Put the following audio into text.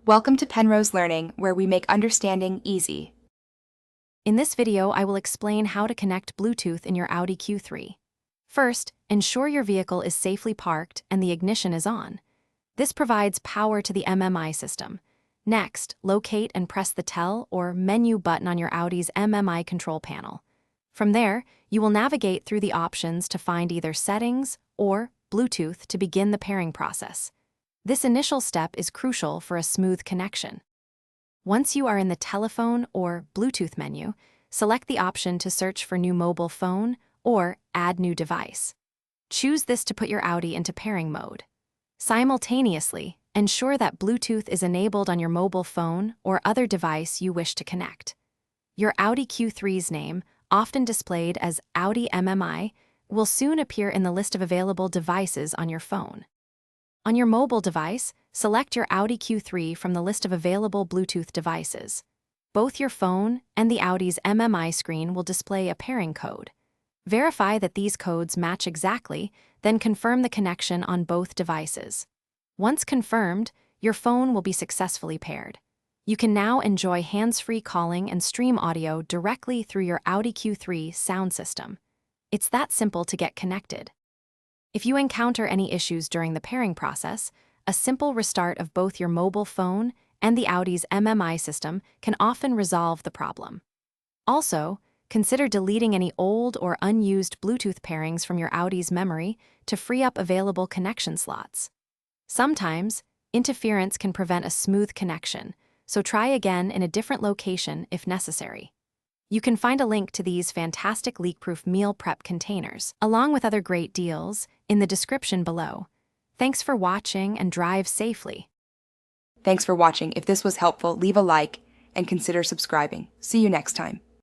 Welcome to Penrose Learning, where we make understanding easy. In this video, I will explain how to connect Bluetooth in your Audi Q3. First, ensure your vehicle is safely parked and the ignition is on. This provides power to the MMI system. Next, locate and press the Tell or Menu button on your Audi's MMI control panel. From there, you will navigate through the options to find either Settings or Bluetooth to begin the pairing process. This initial step is crucial for a smooth connection. Once you are in the Telephone or Bluetooth menu, select the option to search for New Mobile Phone or Add New Device. Choose this to put your Audi into pairing mode. Simultaneously, ensure that Bluetooth is enabled on your mobile phone or other device you wish to connect. Your Audi Q3's name, often displayed as Audi MMI, will soon appear in the list of available devices on your phone. On your mobile device, select your Audi Q3 from the list of available Bluetooth devices. Both your phone and the Audi's MMI screen will display a pairing code. Verify that these codes match exactly, then confirm the connection on both devices. Once confirmed, your phone will be successfully paired. You can now enjoy hands-free calling and stream audio directly through your Audi Q3 sound system. It's that simple to get connected. If you encounter any issues during the pairing process, a simple restart of both your mobile phone and the Audi's MMI system can often resolve the problem. Also, consider deleting any old or unused Bluetooth pairings from your Audi's memory to free up available connection slots. Sometimes, interference can prevent a smooth connection, so try again in a different location if necessary. You can find a link to these fantastic leak-proof meal prep containers, along with other great deals, in the description below. Thanks for watching and drive safely. Thanks for watching. If this was helpful, leave a like and consider subscribing. See you next time.